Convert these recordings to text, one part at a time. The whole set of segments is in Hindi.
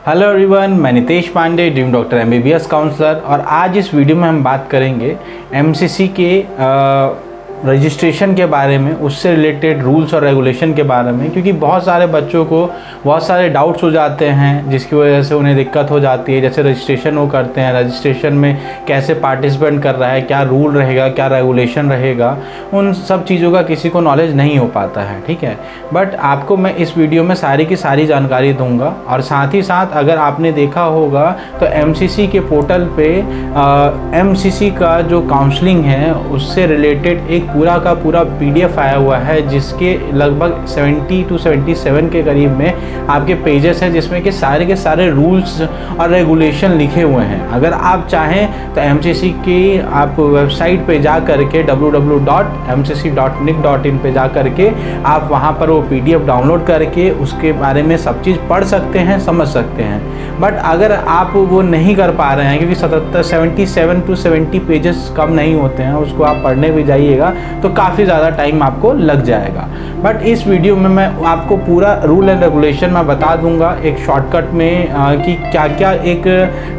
हेलो एवरीवन, मैं Nitesh Pandey, dream doctor MBBS counsellor. और आज इस वीडियो में हम बात करेंगे एमसीसी के रजिस्ट्रेशन के बारे में, उससे रिलेटेड रूल्स और रेगुलेशन के बारे में, क्योंकि बहुत सारे बच्चों को बहुत सारे डाउट्स हो जाते हैं जिसकी वजह से उन्हें दिक्कत हो जाती है। जैसे रजिस्ट्रेशन वो करते हैं, रजिस्ट्रेशन में कैसे पार्टिसिपेंट कर रहा है, क्या रूल रहेगा, क्या रेगुलेशन रहेगा, उन सब चीज़ों का किसी को नॉलेज नहीं हो पाता है। ठीक है, बट आपको मैं इस वीडियो में सारी की सारी जानकारी दूंगा। और साथ ही साथ अगर आपने देखा होगा तो एमसीसी के पोर्टल पे एमसीसी का जो काउंसलिंग है उससे रिलेटेड एक पूरा का पूरा पीडीएफ आया हुआ है, जिसके लगभग 70 to 77 के करीब में आपके पेजेस हैं, जिसमें कि सारे के सारे रूल्स और रेगुलेशन लिखे हुए हैं। अगर आप चाहें तो एमसीसी की आप वेबसाइट पे जा करके www.mcc.nic.in पे जा करके आप वहाँ पर वो पीडीएफ डाउनलोड करके उसके बारे में सब चीज़ पढ़ सकते हैं, समझ सकते हैं। बट अगर आप वो नहीं कर पा रहे हैं, क्योंकि 77 to 70 पेजेस कम नहीं होते हैं, उसको आप पढ़ने भी जाइएगा तो काफ़ी ज़्यादा टाइम आपको लग जाएगा। बट इस वीडियो में मैं आपको पूरा रूल एंड रेगुलेशन मैं बता दूंगा एक शॉर्टकट में कि क्या क्या एक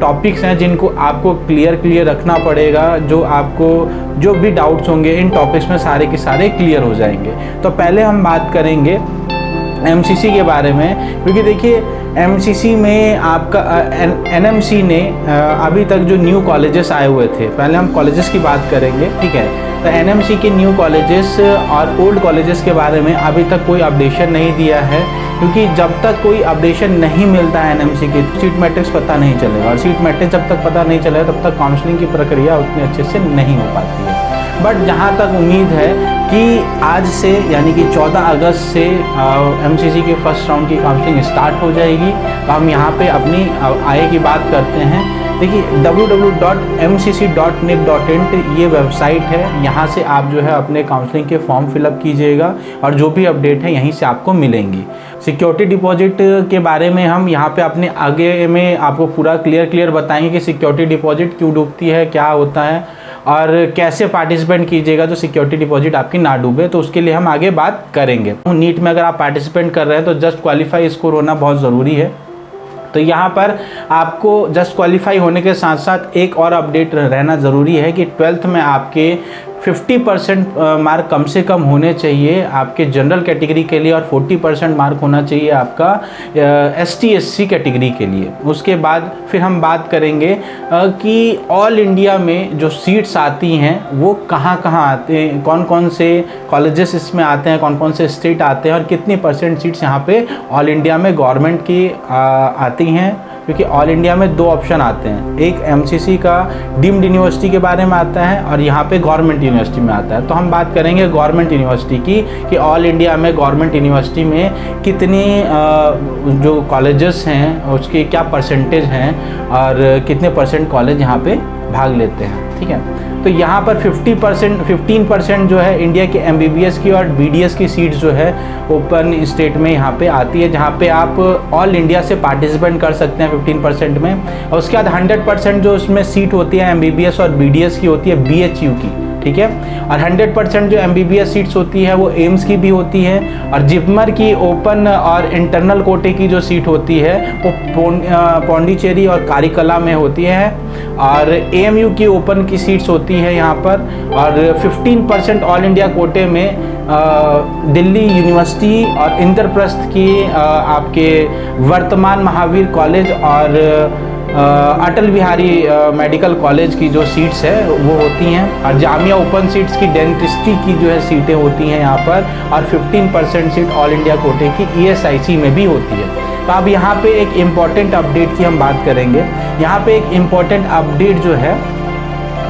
टॉपिक्स हैं जिनको आपको क्लियर रखना पड़ेगा। जो आपको जो भी डाउट्स होंगे इन टॉपिक्स में सारे के सारे क्लियर हो जाएंगे। तो पहले हम बात करेंगे एमसीसी के बारे में, क्योंकि देखिए एमसीसी में आपका एनएमसी ने अभी तक जो न्यू कॉलेजेस आए हुए थे, पहले हम कॉलेजेस की बात करेंगे। ठीक है, तो एनएमसी के न्यू कॉलेजेस और ओल्ड कॉलेजेस के बारे में अभी तक कोई अपडेशन नहीं दिया है, क्योंकि जब तक कोई अपडेशन नहीं मिलता है एनएमसी की, सीट मैट्रिक्स पता नहीं चलेगा। और सीट मैट्रिक्स जब तक पता नहीं चलेगा तब तक काउंसलिंग की प्रक्रिया उतनी अच्छे से नहीं हो पाती है। बट जहाँ तक उम्मीद है कि आज से यानी कि 14 अगस्त से एमसीसी के फर्स्ट राउंड की काउंसलिंग स्टार्ट हो जाएगी। तो हम यहाँ पे अपनी आय की बात करते हैं। देखिए www.mcc.nic.in ये वेबसाइट है, यहाँ से आप जो है अपने काउंसलिंग के फॉर्म फिलअप कीजिएगा और जो भी अपडेट है यहीं से आपको मिलेंगी। सिक्योरिटी डिपॉजिट के बारे में हम यहाँ पे अपने आगे में आपको पूरा क्लियर बताएंगे कि सिक्योरिटी डिपॉजिट क्यों डूबती है, क्या होता है और कैसे पार्टिसिपेंट कीजिएगा तो सिक्योरिटी डिपॉजिट आपकी ना डूबे। तो उसके लिए हम आगे बात करेंगे। नीट में अगर आप पार्टिसिपेंट कर रहे हैं तो जस्ट क्वालिफाई स्कोर होना बहुत ज़रूरी है। तो यहाँ पर आपको जस्ट क्वालिफाई होने के साथ साथ एक और अपडेट रहना ज़रूरी है कि 12th में आपके 50% मार्क कम से कम होने चाहिए आपके जनरल कैटेगरी के लिए, और 40% मार्क होना चाहिए आपका ST/SC कैटेगरी के लिए। उसके बाद फिर हम बात करेंगे कि ऑल इंडिया में जो सीट्स आती हैं वो कहाँ आते हैं, कौन कौन से कॉलेजेस इसमें आते हैं, कौन कौन से स्टेट आते हैं और कितनी % सीट्स यहाँ पे ऑल इंडिया में गवर्नमेंट की आती हैं। क्योंकि ऑल इंडिया में दो ऑप्शन आते हैं, एक एमसीसी का डीम्ड यूनिवर्सिटी के बारे में आता है और यहाँ पे गवर्नमेंट यूनिवर्सिटी में आता है। तो हम बात करेंगे गवर्नमेंट यूनिवर्सिटी की कि ऑल इंडिया में गवर्नमेंट यूनिवर्सिटी में कितनी जो कॉलेजेस हैं उसके क्या परसेंटेज हैं और कितने % कॉलेज यहाँ पे भाग लेते हैं। ठीक है, तो यहाँ पर 15% जो है इंडिया के एमबीबीएस की और बीडीएस की सीट्स जो है ओपन स्टेट में यहाँ पे आती है, जहाँ पे आप ऑल इंडिया से पार्टिसिपेंट कर सकते हैं 15% में। और उसके बाद 100% जो उसमें सीट होती है एमबीबीएस और बीडीएस की होती है बीएचयू की। ठीक है, और 100% जो एमबीबीएस सीट्स होती है वो एम्स की भी होती है, और जिपमर की ओपन और इंटरनल कोटे की जो सीट होती है वो पौंडीचेरी और कारीकला में होती है, और एएमयू की ओपन की सीट्स होती है यहाँ पर। और 15% ऑल इंडिया कोटे में दिल्ली यूनिवर्सिटी और इंद्रप्रस्थ की आपके वर्तमान महावीर कॉलेज और अटल बिहारी मेडिकल कॉलेज की जो सीट्स है वो होती हैं, और जामिया ओपन सीट्स की डेंटिस्ट्री की जो है सीटें होती हैं यहाँ पर, और 15% सीट ऑल इंडिया कोटे की ESIC में भी होती है। तो अब यहाँ पे एक इम्पॉर्टेंट अपडेट की हम बात करेंगे। यहाँ पे एक इम्पॉर्टेंट अपडेट जो है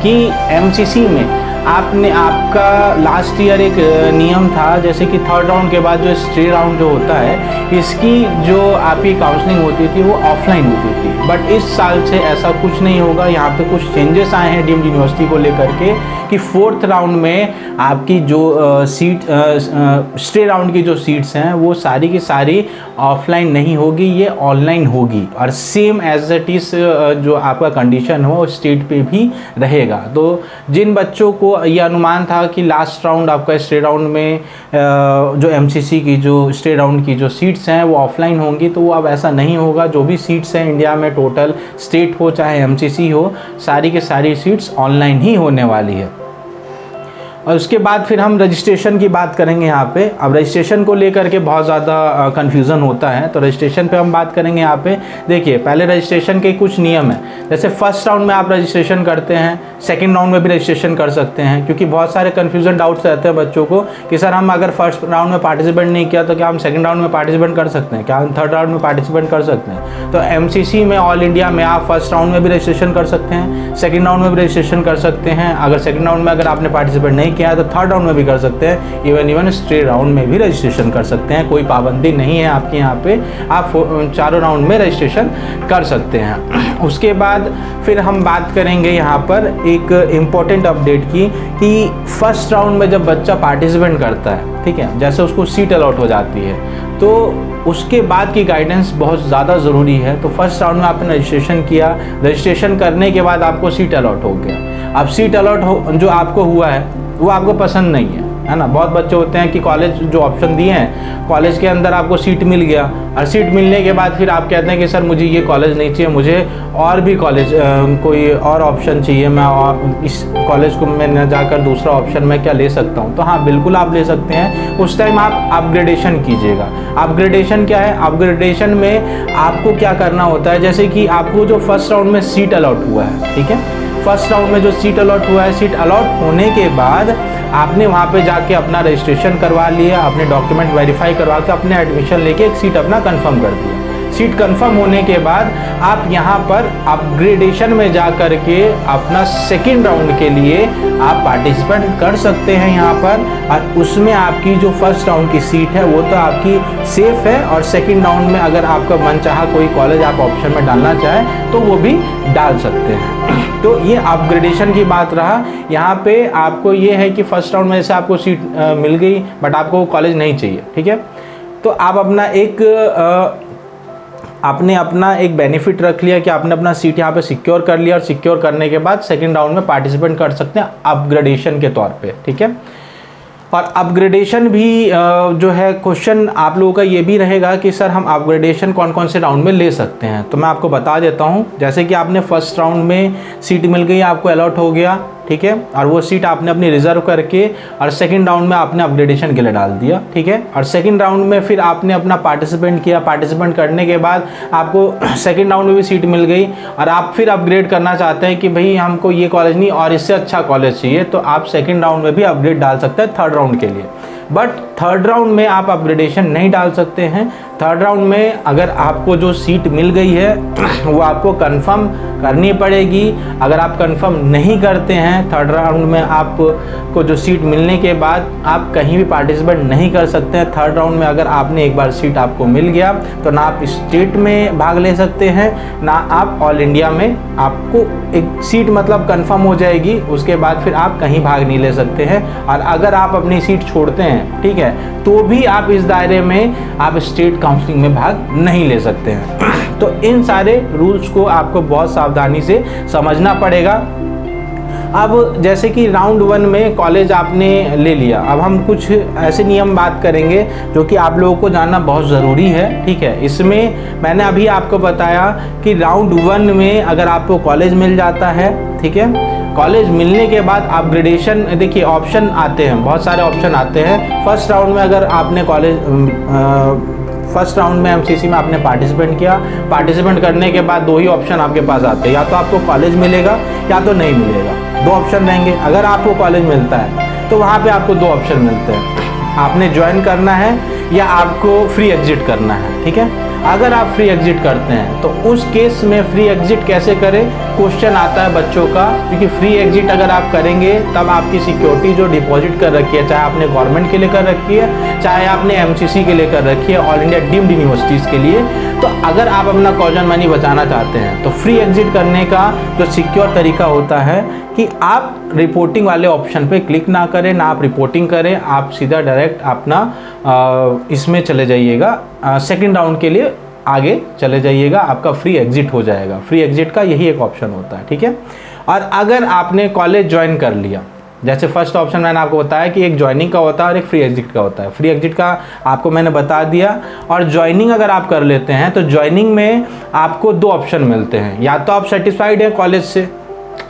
कि एमसीसी में आपका लास्ट ईयर एक नियम था, जैसे कि 3rd राउंड के बाद जो स्टे राउंड जो होता है इसकी जो आपकी काउंसलिंग होती थी वो ऑफलाइन होती थी। बट इस साल से ऐसा कुछ नहीं होगा। यहाँ पे कुछ चेंजेस आए हैं डीम्ड यूनिवर्सिटी को लेकर के कि 4th राउंड में आपकी जो स्टे राउंड की जो सीट्स हैं वो सारी की सारी ऑफलाइन नहीं होगी, ये ऑनलाइन होगी, और सेम एज इट इज़ जो आपका कंडीशन हो स्टेट पे भी रहेगा। तो जिन बच्चों को ये अनुमान था कि लास्ट राउंड आपका स्टेट राउंड में जो एमसीसी की जो स्टेट राउंड की जो सीट्स हैं वो ऑफलाइन होंगी, तो वो अब ऐसा नहीं होगा। जो भी सीट्स हैं इंडिया में टोटल, स्टेट हो चाहे एमसीसी हो, सारी के सारी सीट्स ऑनलाइन ही होने वाली है। और उसके बाद फिर हम रजिस्ट्रेशन की बात करेंगे यहाँ पे। अब रजिस्ट्रेशन को लेकर के बहुत ज़्यादा कन्फ्यूज़न होता है, तो रजिस्ट्रेशन पे हम बात करेंगे यहाँ पे। देखिए, पहले रजिस्ट्रेशन के कुछ नियम हैं। जैसे फर्स्ट राउंड में आप रजिस्ट्रेशन करते हैं, सेकंड राउंड में भी रजिस्ट्रेशन कर सकते हैं, क्योंकि बहुत सारे कन्फ्यूज़न डाउट्स रहते हैं बच्चों को कि सर हम अगर फर्स्ट राउंड में पार्टिसिपेट नहीं किया तो क्या हम सेकेंड राउंड में पार्टिसिपेट कर सकते हैं, क्या हम थर्ड राउंड में पार्टिसिपेट कर सकते हैं। तो एमसीसी में ऑल इंडिया में आप फर्स्ट राउंड में भी रजिस्ट्रेशन कर सकते हैं, सेकेंड राउंड में भी रजिस्ट्रेशन कर सकते हैं। अगर सेकेंड राउंड में अगर आपने पार्टिसिपेट नहीं किया है तो थर्ड राउंड में भी कर सकते हैं, इवन स्टेट राउंड में भी रजिस्ट्रेशन कर सकते हैं। कोई पाबंदी नहीं है आपके यहाँ पे, आप चारों राउंड में रजिस्ट्रेशन कर सकते हैं। उसके बाद फिर हम बात करेंगे यहाँ पर एक इम्पॉर्टेंट अपडेट की, कि फर्स्ट राउंड में जब बच्चा पार्टिसिपेट करता है, ठीक है, जैसे उसको सीट अलॉट हो जाती है, तो उसके बाद की गाइडेंस बहुत ज़्यादा ज़रूरी है। तो फर्स्ट राउंड में आपने रजिस्ट्रेशन किया, रजिस्ट्रेशन करने के बाद आपको सीट अलॉट हो गया। अब सीट अलॉट जो आपको हुआ है वो आपको पसंद नहीं है ना। बहुत बच्चे होते हैं कि कॉलेज जो ऑप्शन दिए हैं, कॉलेज के अंदर आपको सीट मिल गया, और सीट मिलने के बाद फिर आप कहते हैं कि सर मुझे ये कॉलेज नहीं चाहिए, मुझे और भी कॉलेज कोई और ऑप्शन चाहिए, मैं और इस कॉलेज को मैं न जाकर दूसरा ऑप्शन मैं क्या ले सकता हूँ। तो हाँ, बिल्कुल आप ले सकते हैं। उस टाइम आप अपग्रेडेशन कीजिएगा। अपग्रेडेशन क्या है? अपग्रेडेशन में आपको क्या करना होता है, जैसे कि आपको जो फर्स्ट राउंड में सीट अलॉट हुआ है, ठीक है, फर्स्ट राउंड में जो सीट अलॉट हुआ है, सीट अलॉट होने के बाद आपने वहाँ पे जाके अपना रजिस्ट्रेशन करवा लिया, अपने डॉक्यूमेंट वेरीफाई करवा के अपने एडमिशन लेके एक सीट अपना कंफर्म कर दिया। सीट कंफर्म होने के बाद आप यहाँ पर अपग्रेडेशन में जा कर के अपना सेकेंड राउंड के लिए आप पार्टिसिपेट कर सकते हैं यहाँ पर, और उसमें आपकी जो फर्स्ट राउंड की सीट है वो तो आपकी सेफ है, और सेकेंड राउंड में अगर आपका मन चाहा कोई कॉलेज आप ऑप्शन में डालना चाहें तो वो भी डाल सकते हैं। तो ये अपग्रेडेशन की बात रहा। यहाँ पे आपको ये है कि फर्स्ट राउंड में जैसे आपको सीट मिल गई बट आपको वो कॉलेज नहीं चाहिए, ठीक है, तो आप आपने अपना एक बेनिफिट रख लिया कि आपने अपना सीट यहाँ पे सिक्योर कर लिया, और सिक्योर करने के बाद सेकंड राउंड में पार्टिसिपेट कर सकते हैं अपग्रेडेशन के तौर पे, ठीक है। और अपग्रेडेशन भी जो है क्वेश्चन आप लोगों का ये भी रहेगा कि सर हम अपग्रेडेशन कौन कौन से राउंड में ले सकते हैं, तो मैं आपको बता देता हूँ। जैसे कि आपने फर्स्ट राउंड में सीट मिल गई, आपको अलॉट हो गया, ठीक है, और वो सीट आपने अपनी रिजर्व करके और सेकंड राउंड में आपने अपग्रेडेशन के लिए डाल दिया, ठीक है। और सेकंड राउंड में फिर आपने अपना पार्टिसिपेंट किया, पार्टिसिपेंट करने के बाद आपको सेकंड राउंड में भी सीट मिल गई, और आप फिर अपग्रेड करना चाहते हैं कि भाई हमको ये कॉलेज नहीं और इससे अच्छा कॉलेज चाहिए, तो आप सेकंड राउंड में भी अपग्रेड डाल सकते हैं थर्ड राउंड के लिए। बट थर्ड राउंड में आप अपग्रेडेशन नहीं डाल सकते हैं। थर्ड राउंड में अगर आपको जो सीट मिल गई है वो आपको कंफर्म करनी पड़ेगी। अगर आप कंफर्म नहीं करते हैं थर्ड राउंड में, आपको जो सीट मिलने के बाद आप कहीं भी पार्टिसिपेट नहीं कर सकते हैं। थर्ड राउंड में अगर आपने एक बार सीट आपको मिल गया तो ना आप स्टेट में भाग ले सकते हैं, ना आप ऑल इंडिया में, आपको एक सीट मतलब कंफर्म हो जाएगी, उसके बाद फिर आप कहीं भाग नहीं ले सकते हैं। और अगर आप अपनी सीट छोड़ते हैं, ठीक है, तो भी आप इस दायरे में आप स्टेट काउंसलिंग में भाग नहीं ले सकते हैं। तो इन सारे रूल्स को आपको बहुत सावधानी से समझना पड़ेगा। अब जैसे कि राउंड 1 में कॉलेज आपने ले लिया, अब हम कुछ ऐसे नियम बात करेंगे जो कि आप लोगों को जानना बहुत ज़रूरी है, ठीक है। इसमें मैंने अभी आपको बताया कि राउंड 1 में अगर आपको कॉलेज मिल जाता है, ठीक है, कॉलेज मिलने के बाद अपग्रेडेशन, देखिए ऑप्शन आते हैं, बहुत सारे ऑप्शन आते हैं। फर्स्ट राउंड में अगर आपने फर्स्ट राउंड में एमसीसी में आपने पार्टिसिपेट किया, पार्टिसिपेट करने के बाद दो ही ऑप्शन आपके पास आते हैं, या तो आपको कॉलेज मिलेगा या तो नहीं मिलेगा, दो ऑप्शन रहेंगे। अगर आपको कॉलेज मिलता है तो वहाँ पे आपको दो ऑप्शन मिलते हैं, आपने ज्वाइन करना है या आपको फ्री एग्जिट करना है, ठीक है। अगर आप फ्री एग्जिट करते हैं तो उस केस में फ्री एग्जिट कैसे करें, क्वेश्चन आता है बच्चों का, क्योंकि फ्री एग्जिट अगर आप करेंगे तब आपकी सिक्योरिटी जो डिपॉजिट कर रखी है, चाहे आपने गवर्नमेंट के लिए कर रखी है, चाहे आपने एमसीसी के लिए कर रखी है, ऑल इंडिया डीम्ड यूनिवर्सिटीज़ के लिए, तो अगर आप अपना कॉजन मनी बचाना चाहते हैं तो फ्री एग्जिट करने का जो सिक्योर तरीका होता है कि आप रिपोर्टिंग वाले ऑप्शन पे क्लिक ना करें, ना आप रिपोर्टिंग करें, आप सीधा डायरेक्ट अपना इसमें चले जाइएगा, सेकंड राउंड के लिए आगे चले जाइएगा, आपका फ्री एग्जिट हो जाएगा। फ्री एग्जिट का यही एक ऑप्शन होता है, ठीक है। और अगर आपने कॉलेज ज्वाइन कर लिया, जैसे फर्स्ट ऑप्शन मैंने आपको बताया कि एक ज्वाइनिंग का होता है और एक फ्री एग्जिट का होता है। फ्री एग्जिट का आपको मैंने बता दिया, और ज्वाइनिंग अगर आप कर लेते हैं तो ज्वाइनिंग में आपको 2 ऑप्शन मिलते हैं। या तो आप सेटिस्फाइड हैं कॉलेज से,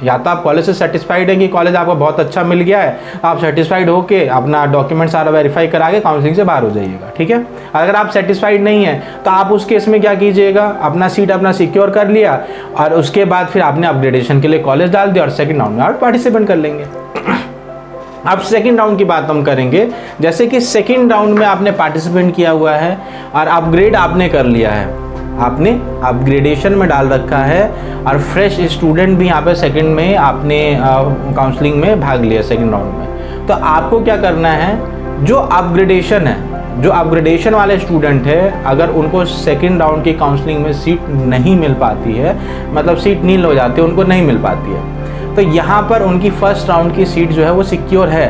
या तो आप कॉलेज से सेटिस्फाइड है कि कॉलेज आपको बहुत अच्छा मिल गया है, आप सेटिस्फाइड होके अपना डॉक्यूमेंट सारा वेरीफाई करा के काउंसलिंग से बाहर हो जाइएगा, ठीक है। अगर आप सेटिस्फाइड नहीं है तो आप उस केस में क्या कीजिएगा, अपना सीट अपना सिक्योर कर लिया और उसके बाद फिर आपने अपग्रेडेशन के लिए कॉलेज डाल दिया और सेकेंड राउंड में आप पार्टिसिपेट कर लेंगे। अब सेकेंड राउंड की बात हम करेंगे। जैसे कि सेकेंड राउंड में आपने पार्टिसिपेट किया हुआ है और अपग्रेड आपने कर लिया है, आपने अपग्रेडेशन में डाल रखा है और फ्रेश स्टूडेंट भी यहाँ पे सेकंड में आपने काउंसलिंग में भाग लिया सेकंड राउंड में, तो आपको क्या करना है, जो अपग्रेडेशन है, जो अपग्रेडेशन वाले स्टूडेंट है, अगर उनको सेकंड राउंड की काउंसलिंग में सीट नहीं मिल पाती है, मतलब सीट नील हो जाती है, उनको नहीं मिल पाती है, तो यहाँ पर उनकी फर्स्ट राउंड की सीट जो है वो सिक्योर है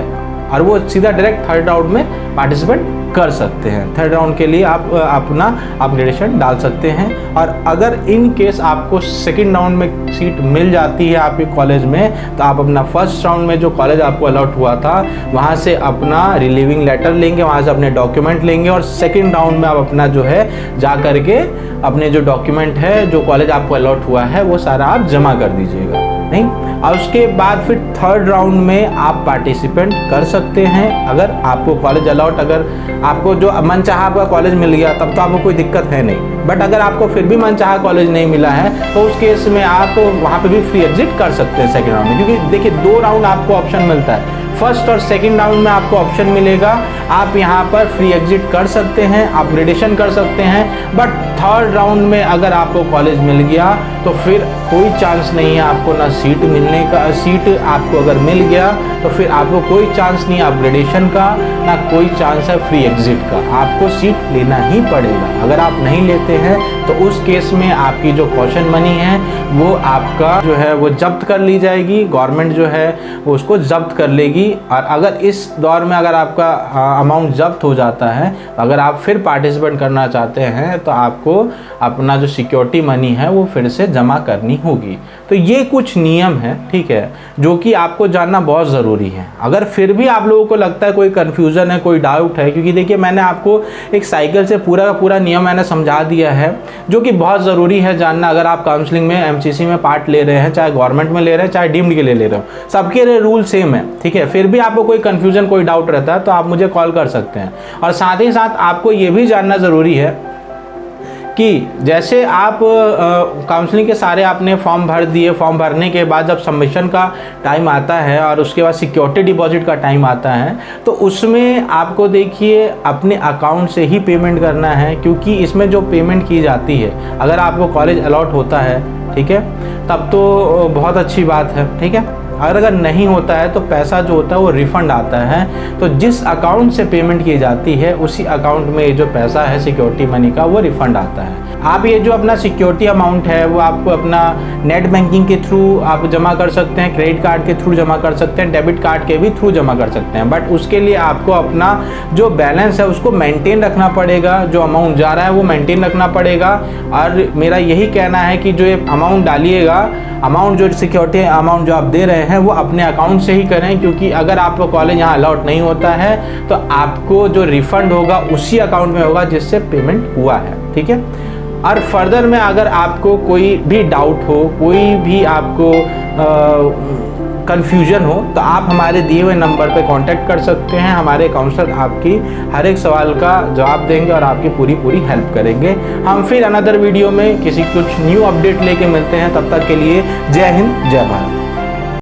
और वो सीधा डायरेक्ट थर्ड राउंड में पार्टिसिपेट कर सकते हैं। थर्ड राउंड के लिए आप अपना अपग्रेडेशन डाल सकते हैं। और अगर इन केस आपको सेकंड राउंड में सीट मिल जाती है आपके कॉलेज में, तो आप अपना फर्स्ट राउंड में जो कॉलेज आपको अलॉट हुआ था वहाँ से अपना रिलीविंग लेटर लेंगे, वहाँ से अपने डॉक्यूमेंट लेंगे और सेकंड राउंड में आप अपना जो है जा करके अपने जो डॉक्यूमेंट है, जो कॉलेज आपको अलॉट हुआ है, वो सारा आप जमा कर दीजिएगा, नहीं। और उसके बाद फिर थर्ड राउंड में आप पार्टिसिपेट कर सकते हैं। अगर आपको कॉलेज अलॉट, अगर आपको जो मनचाहा आपका कॉलेज मिल गया तब तो आपको कोई दिक्कत है नहीं, बट अगर आपको फिर भी मनचाहा कॉलेज नहीं मिला है तो उस केस में आप वहाँ पे भी फ्री एग्जिट कर सकते हैं सेकेंड राउंड में। क्योंकि देखिए 2 राउंड आपको ऑप्शन मिलता है, फर्स्ट और सेकंड राउंड में आपको ऑप्शन मिलेगा, आप यहाँ पर फ्री एग्जिट कर सकते हैं, अपग्रेडेशन कर सकते हैं, बट थर्ड राउंड में अगर आपको कॉलेज मिल गया तो फिर कोई चांस नहीं है आपको ना सीट मिलने का। सीट आपको अगर मिल गया तो फिर आपको कोई चांस नहीं अपग्रेडेशन का, ना कोई चांस है फ्री एग्जिट का, आपको सीट लेना ही पड़ेगा। अगर आप नहीं लेते हैं तो उस केस में आपकी जो कॉशन मनी है वो आपका जो है वो जब्त कर ली जाएगी, गवर्नमेंट जो है वो उसको जब्त कर लेगी। और अगर इस दौर में अगर आपका अमाउंट जब्त हो जाता है, अगर आप फिर पार्टिसिपेट करना चाहते हैं तो आपको अपना जो सिक्योरिटी मनी है वो फिर से जमा करनी होगी। तो ये कुछ नियम है, ठीक है, जो कि आपको जानना बहुत ज़रूरी है। अगर फिर भी आप लोगों को लगता है कोई कन्फ्यूज़न है, कोई डाउट है, क्योंकि देखिए मैंने आपको एक साइकिल से पूरा का पूरा नियम मैंने समझा दिया है, जो कि बहुत ज़रूरी है जानना। अगर आप काउंसलिंग में एमसीसी में पार्ट ले रहे हैं, चाहे गवर्नमेंट में ले रहे हैं, चाहे डीम्ड के लिए ले रहे हो, सबके लिए रूल सेम है, ठीक है। फिर भी आपको कोई कन्फ्यूज़न, कोई डाउट रहता है तो आप मुझे कॉल कर सकते हैं। और साथ ही साथ आपको ये भी जानना ज़रूरी है कि जैसे आप काउंसलिंग के सारे आपने फॉर्म भर दिए, फॉर्म भरने के बाद जब सबमिशन का टाइम आता है और उसके बाद सिक्योरिटी डिपॉजिट का टाइम आता है, तो उसमें आपको देखिए अपने अकाउंट से ही पेमेंट करना है। क्योंकि इसमें जो पेमेंट की जाती है, अगर आपको कॉलेज अलॉट होता है, ठीक है, तब तो बहुत अच्छी बात है, ठीक है। अगर नहीं होता है तो पैसा जो होता है वो रिफ़ंड आता है। तो जिस अकाउंट से पेमेंट की जाती है उसी अकाउंट में जो पैसा है सिक्योरिटी मनी का वो रिफ़ंड आता है। आप ये जो अपना सिक्योरिटी अमाउंट है वो आप अपना नेट बैंकिंग के थ्रू आप जमा कर सकते हैं, क्रेडिट कार्ड के थ्रू जमा कर सकते हैं, डेबिट कार्ड के भी थ्रू जमा कर सकते हैं। बट उसके लिए आपको अपना जो बैलेंस है उसको मेंटेन रखना पड़ेगा, जो अमाउंट जा रहा है वो मेंटेन रखना पड़ेगा। और मेरा यही कहना है कि जो ये अमाउंट डालिएगा, अमाउंट जो सिक्योरिटी अमाउंट जो आप दे रहे हैं वो अपने अकाउंट से ही करें। क्योंकि अगर आपको कॉलेज यहाँ अलॉट नहीं होता है तो आपको जो रिफ़ंड होगा उसी अकाउंट में होगा जिससे पेमेंट हुआ है, ठीक है। और फर्दर में अगर आपको कोई भी डाउट हो, कोई भी आपको कन्फ्यूजन हो, तो आप हमारे दिए हुए नंबर पे कांटेक्ट कर सकते हैं। हमारे काउंसलर आपकी हर एक सवाल का जवाब देंगे और आपकी पूरी हेल्प करेंगे। हम फिर अनदर वीडियो में किसी कुछ न्यू अपडेट लेके मिलते हैं। तब तक के लिए जय हिंद, जय भारत।